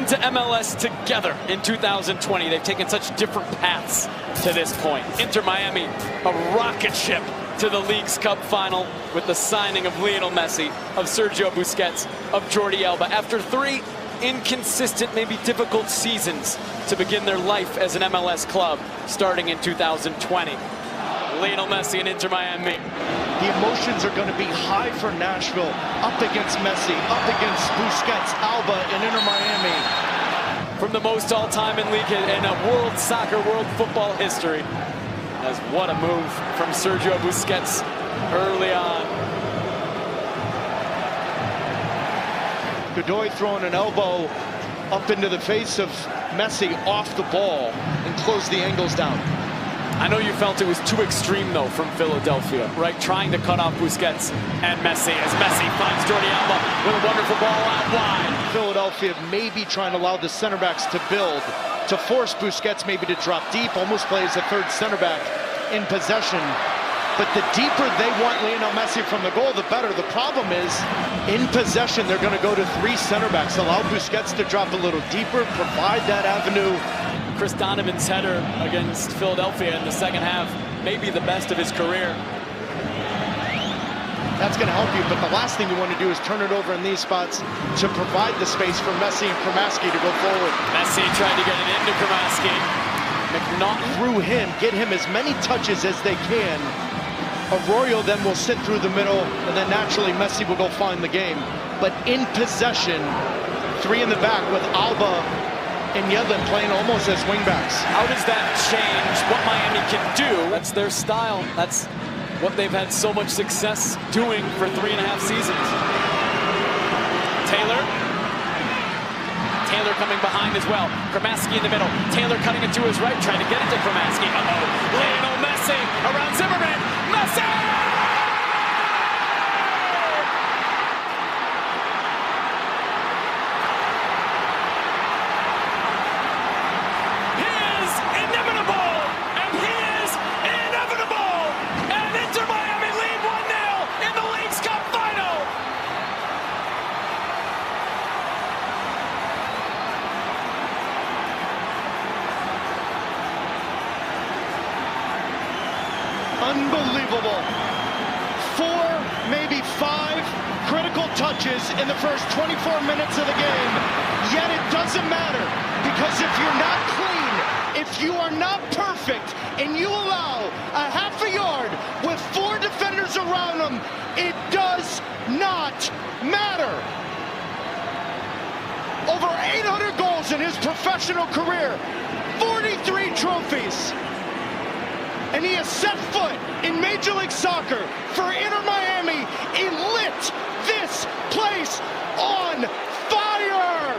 into MLS together in 2020. They've taken such different paths to this point. Inter Miami, a rocket ship to the League's Cup final with the signing of Lionel Messi, of Sergio Busquets, of Jordi Alba. After 3 inconsistent, maybe difficult seasons to begin their life as an MLS club starting in 2020. Lionel Messi and Inter Miami. The emotions are going to be high for Nashville, up against Messi, up against Busquets, Alba, and Inter Miami. From the most all-time in league in a world football history. As what a move from Sergio Busquets early on. Godoy throwing an elbow up into the face of Messi off the ball and closed the angles down. I know you felt it was too extreme, though, from Philadelphia, right? Trying to cut off Busquets and Messi as Messi finds Jordi Alba with a wonderful ball out wide. Philadelphia maybe trying to allow the center backs to build, to force Busquets maybe to drop deep, almost play as a third center back in possession. But the deeper they want Lionel Messi from the goal, the better. The problem is, in possession, they're going to go to 3 center backs, allow Busquets to drop a little deeper, provide that avenue. Chris Donovan's header against Philadelphia in the second half, maybe the best of his career. That's going to help you, but the last thing you want to do is turn it over in these spots to provide the space for Messi and Kramaski to go forward. Messi tried to get it into Kramaski. McNaughton through him, get him as many touches as they can. Arroyo then will sit through the middle, and then naturally Messi will go find the game. But in possession, 3 in the back with Alba and Yedlin playing almost as wingbacks. How does that change what Miami can do? That's their style. That's what they've had so much success doing for 3.5 seasons. Taylor coming behind as well. Kramaski in the middle. Taylor cutting it to his right, trying to get it to Kramaski. Lionel Messi around Zimmerman. Messi! Unbelievable. 4, maybe 5 critical touches in the first 24 minutes of the game. Yet it doesn't matter, because if you're not clean, if you are not perfect, and you allow a half a yard with 4 defenders around them, it does not matter. Over 800 goals in his professional career, 43 trophies. And he has set foot in Major League Soccer for Inter Miami. He lit this place on fire!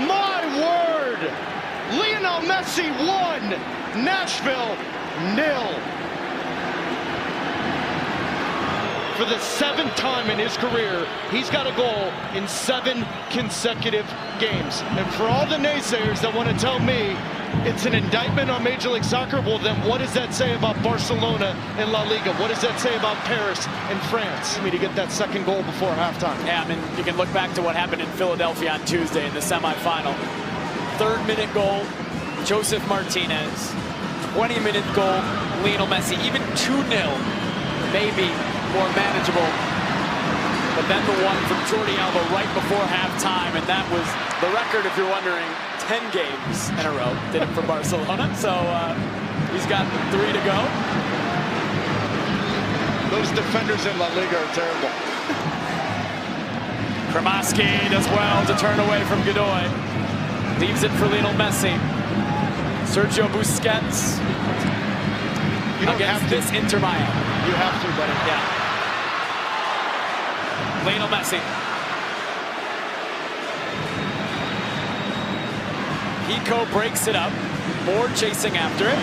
My word! Lionel Messi 1, Nashville 0. For the 7th time in his career, he's got a goal in 7 consecutive games. And for all the naysayers that want to tell me it's an indictment on Major League Soccer, well then what does that say about Barcelona and La Liga? What does that say about Paris and France? To get that 2nd goal before halftime. Yeah, I mean, you can look back to what happened in Philadelphia on Tuesday in the semifinal. 3rd-minute goal, Joseph Martinez. 20-minute goal, Lionel Messi. Even 2-0, maybe more manageable. But then the one from Jordi Alba right before halftime, and that was the record, if you're wondering. 10 games in a row did it for Barcelona, so he's got 3 to go. Those defenders in La Liga are terrible. Kramaski does well to turn away from Godoy. Leaves it for Lionel Messi. Sergio Busquets. You don't against have to. This Inter Miami. You have to, buddy. Yeah. Lionel Messi. Pico breaks it up. Moore chasing after it.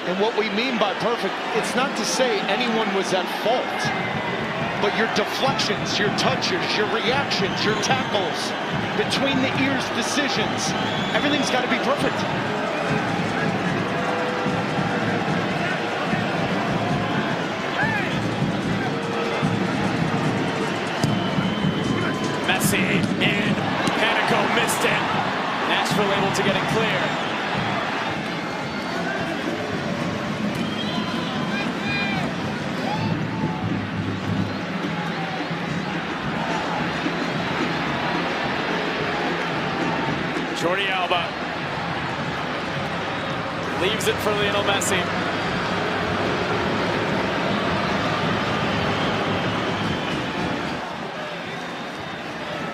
And what we mean by perfect, it's not to say anyone was at fault, but your deflections, your touches, your reactions, your tackles, between the ears decisions, everything's got to be perfect. Messi in. Panico missed it. Nashville able to get it clear. Jordi Alba leaves it for Lionel Messi.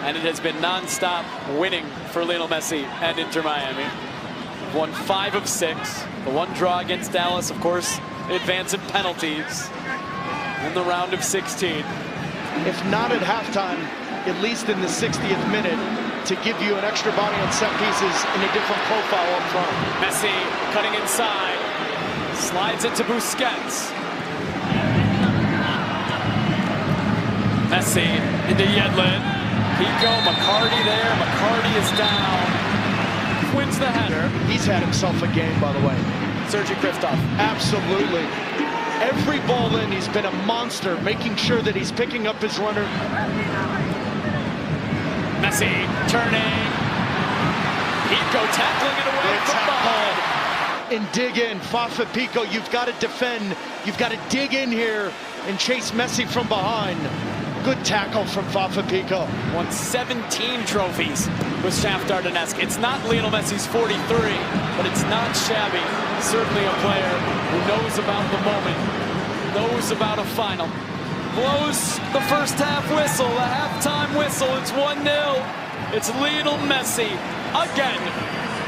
And it has been non-stop winning for Lionel Messi and Inter Miami. Won 5 of 6. The one draw against Dallas, of course, advance in penalties in the round of 16. If not at halftime, at least in the 60th minute, to give you an extra body on set pieces in a different profile up front. Messi cutting inside, slides it to Busquets. Messi into Yedlin. Pico, McCarty there. McCarty is down. Wins the header. He's had himself a game, by the way. Sergi Kristoff. Absolutely. Every ball in, he's been a monster, making sure that he's picking up his runner. Messi turning. Pico tackling it away from behind. And dig in. Fafa Pico, you've got to defend. You've got to dig in here and chase Messi from behind. Good tackle from Fafa Pico. Won 17 trophies with Shakhtar Donetsk. It's not Lionel Messi's 43, but it's not shabby. Certainly a player who knows about the moment, knows about a final. Blows the first half whistle, the halftime whistle. It's 1-0. It's Lionel Messi again.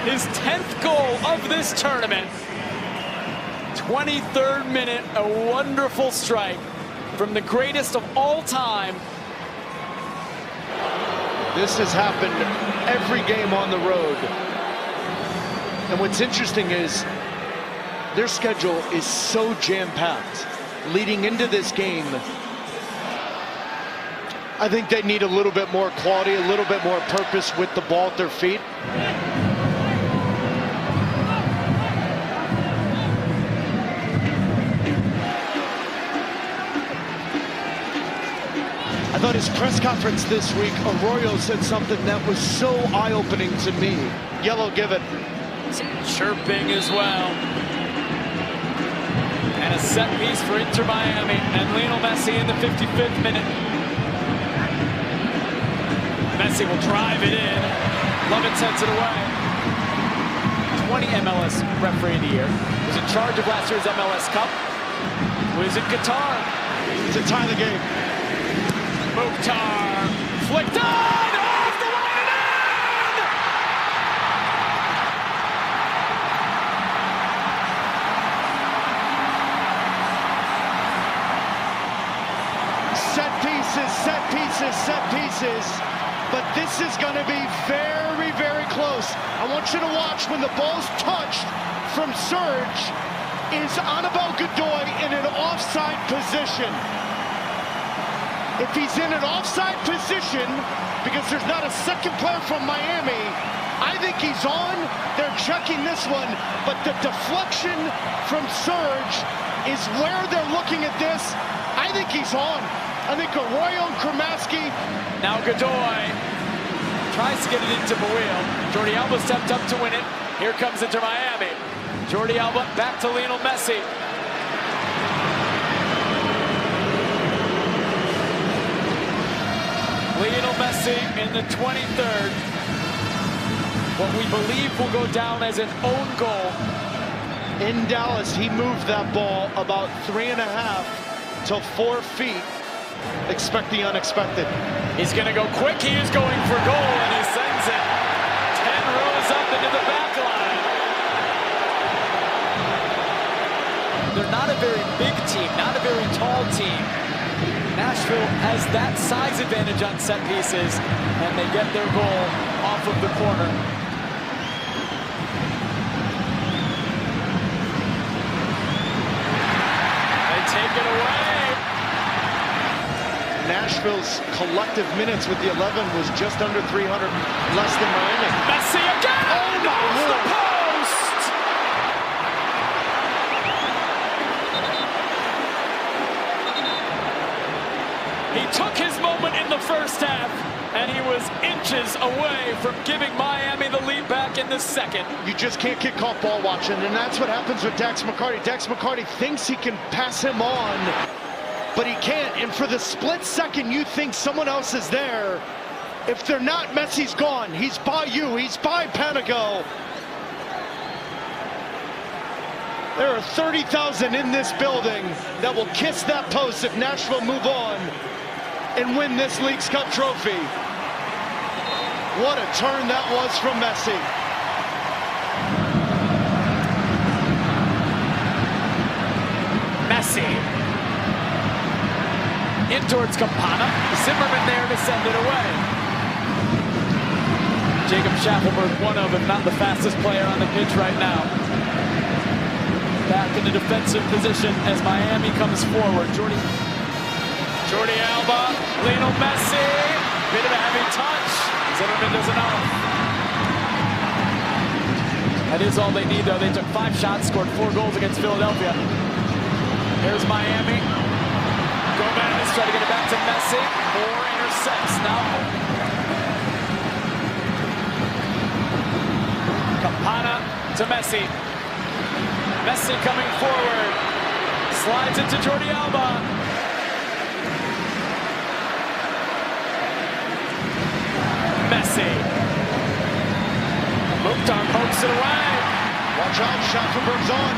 His 10th goal of this tournament. 23rd minute, a wonderful strike from the greatest of all time. This has happened every game on the road. And what's interesting is their schedule is so jam-packed leading into this game. I think they need a little bit more quality, a little bit more purpose with the ball at their feet. I thought his press conference this week, Arroyo said something that was so eye-opening to me. Yellow, give it. Some chirping as well. And a set piece for Inter Miami and Lionel Messi in the 55th minute. Messi will drive it in. Lovett sends it away. 20 MLS referee of the year. Was in charge of last year's MLS Cup. Was in Qatar. To tie the game. Mukhtar flicked on! Off the line and in! Set pieces, set pieces, set pieces. But this is going to be very, very close. I want you to watch when the ball's touched from Serge is Annabelle Godoy in an offside position. If he's in an offside position, because there's not a second player from Miami, I think he's on. They're checking this one, but the deflection from Serge is where they're looking at this. I think he's on. I think Arroyo and Kramaski. Now Godoy tries to get it into Buil. Jordi Alba stepped up to win it. Here comes Inter Miami. Jordi Alba back to Lionel Messi. Lionel Messi in the 23rd. What we believe will go down as an own goal. In Dallas, he moved that ball about 3.5 to 4 feet. Expect the unexpected. He's going to go quick. He is going for goal, and he sends it 10 rows up into the back line. They're not a very big team, not a very tall team. Nashville has that size advantage on set pieces, and they get their goal off of the corner. They take it away. Nashville's collective minutes with the 11 was just under 300, less than Miami. Messi again! Oh, my Off the Lord. post! He took his moment in the first half. and he was inches away from giving Miami the lead back in the second. You just can't get caught ball watching, and that's what happens with Dax McCarty. Dax McCarty thinks he can pass him on, but he can't, and for the split second you think someone else is there. If they're not, Messi's gone. He's by you, he's by Panico. There are 30,000 in this building that will kiss that post if Nashville move on and win this Leagues Cup trophy. What a turn that was from Messi. Messi. In towards Campana. Zimmerman there to send it away. Jacob Schaffelberg, one of, if not the fastest player on the pitch right now. Back in the defensive position as Miami comes forward. Jordi Alba, Lionel Messi, bit of a heavy touch. Zimmerman does enough. That is all they need, though. They took 5 shots, scored 4 goals against Philadelphia. Here's Miami. Gomez trying to get it back to Messi. 4 intercepts now. Campana to Messi. Messi coming forward, slides into Jordi Alba. Messi. Mukhtar pokes it away. Watch out, Schaffelberg's on,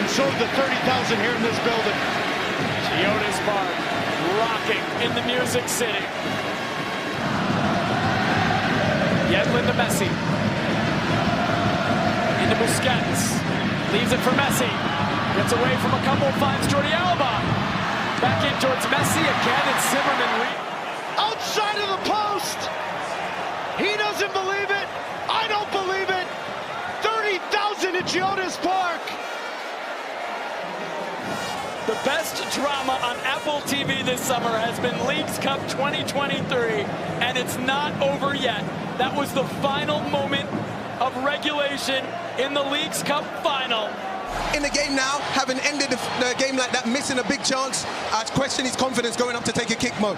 and so the 30,000 here in this building. Chiodas Park, rocking in the Music City. Yedlin to Messi. Into Busquets. Leaves it for Messi. Gets away from a couple, finds Jordi Alba. Back in towards Messi again, and Zimmerman. Outside of the post! He doesn't believe it. I don't believe it. 30,000 at Chiodas Park. The best drama on Apple TV this summer has been Leagues Cup 2023, and it's not over yet. That was the final moment of regulation in the Leagues Cup final. In the game now, having ended the game like that, missing a big chance, I question his confidence going up to take a kick, Mo.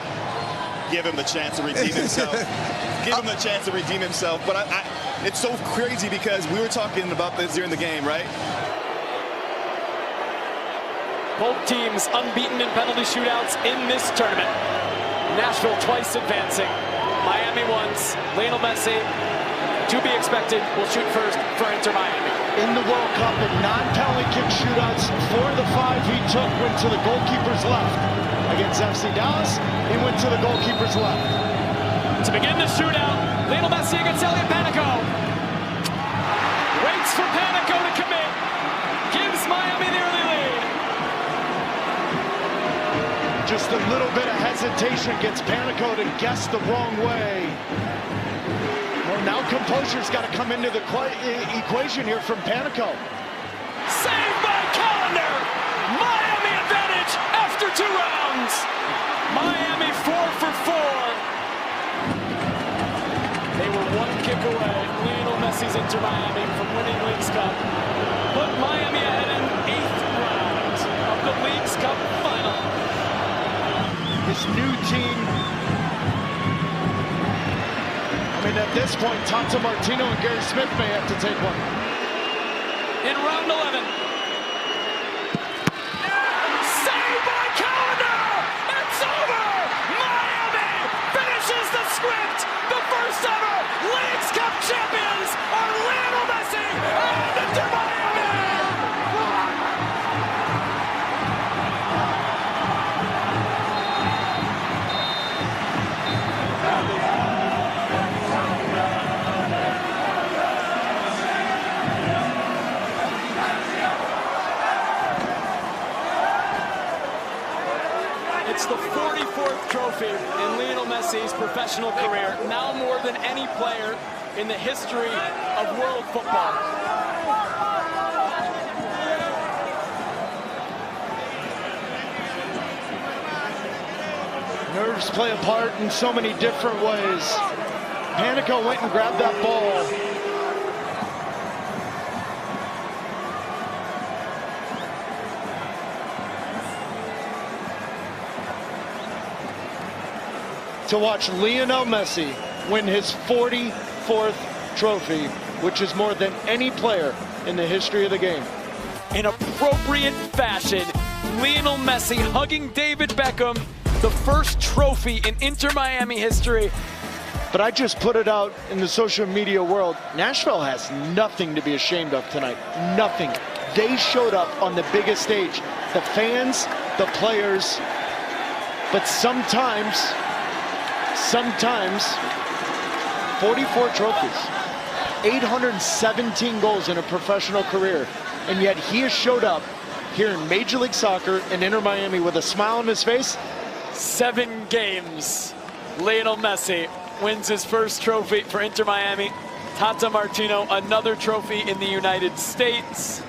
Give him the chance to redeem himself. Give him the chance to redeem himself. But it's so crazy because we were talking about this during the game, right? Both teams unbeaten in penalty shootouts in this tournament. Nashville twice advancing. Miami once. Lionel Messi, to be expected, will shoot first for Inter Miami. In the World Cup, in non-penalty kick shootouts, 4 of the 5 he took went to the goalkeeper's left. Against FC Dallas, he went to the goalkeeper's left. To begin the shootout, Lionel Messi against Elliot Panico. Waits for Panico to commit. Gives Miami the early lead. Just a little bit of hesitation gets Panico to guess the wrong way. Well, now composure's got to come into the equation here from Panico. Saved by Callender. Miami advantage after 2 rounds. Miami 4 for 4. They were 1 kick away. Lionel Messi's Inter Miami from winning Leagues Cup. Put Miami ahead in 8th round of the Leagues Cup final. This new team, I mean, at this point, Tata Martino and Gary Smith may have to take one. In round 11. Saved by Callender! It's over! Miami finishes the script! The first ever Leagues Cup champions are Lionel Messi and Inter Miami! It's the 44th trophy in Lionel Messi's professional career, now more than any player in the history of world football. Nerves play a part in so many different ways. Panico went and grabbed that ball. to watch Lionel Messi win his 44th trophy, which is more than any player in the history of the game. In appropriate fashion, Lionel Messi hugging David Beckham, the first trophy in Inter Miami history. But I just put it out in the social media world. Nashville has nothing to be ashamed of tonight. Nothing. They showed up on the biggest stage. The fans, the players. But sometimes, 44 trophies, 817 goals in a professional career. And yet he has showed up here in Major League Soccer in Inter Miami with a smile on his face. 7 games. Lionel Messi wins his first trophy for Inter Miami. Tata Martino, another trophy in the United States.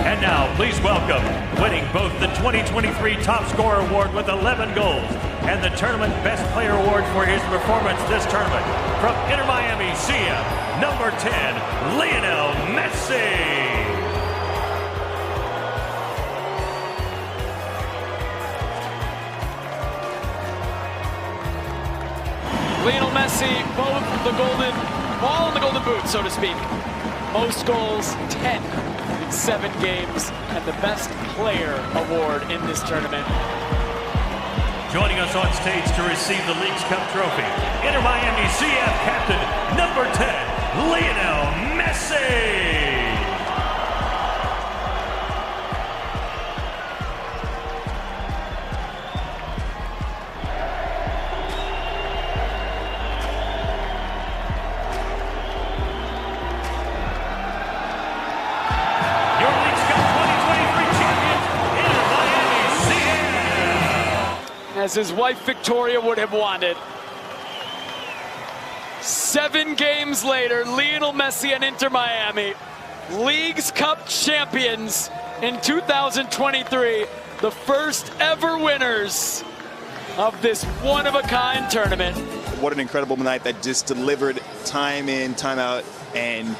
And now, please welcome, winning both the 2023 Top Scorer Award with 11 goals and the Tournament Best Player Award for his performance this tournament, from Inter Miami CF, number 10, Lionel Messi. Lionel Messi, both the golden ball and the golden boot, so to speak. Most goals, 10 in 7 games, and the best player award in this tournament. Joining us on stage to receive the Leagues Cup trophy, Inter Miami CF captain, number 10, Lionel Messi. As his wife Victoria would have wanted. 7 games later, Lionel Messi and Inter Miami, Leagues Cup champions in 2023, the first ever winners of this one-of-a-kind tournament. What an incredible night that just delivered time in, time out, and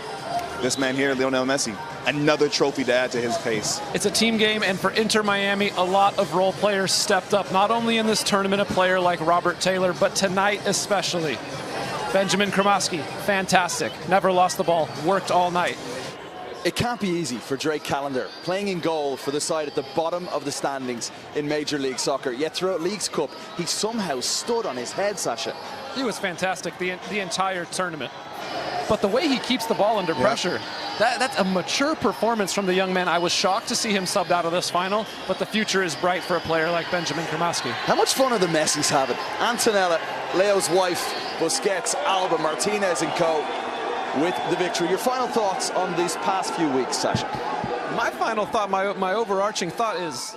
this man here, Lionel Messi, another trophy to add to his pace. It's a team game, and for Inter Miami, a lot of role players stepped up, not only in this tournament, a player like Robert Taylor, but tonight especially. Benjamin Kremasky, fantastic, never lost the ball, worked all night. It can't be easy for Drake Callender, playing in goal for the side at the bottom of the standings in Major League Soccer. Yet throughout Leagues Cup, he somehow stood on his head, Sasha. He was fantastic the entire tournament. But the way he keeps the ball under pressure, that's a mature performance from the young man. I was shocked to see him subbed out of this final, but the future is bright for a player like Benjamin Kremasky. How much fun are the Messis having? Antonella, Leo's wife, Busquets, Alba, Martinez and co. with the victory. Your final thoughts on these past few weeks, Sasha? My final thought, my overarching thought is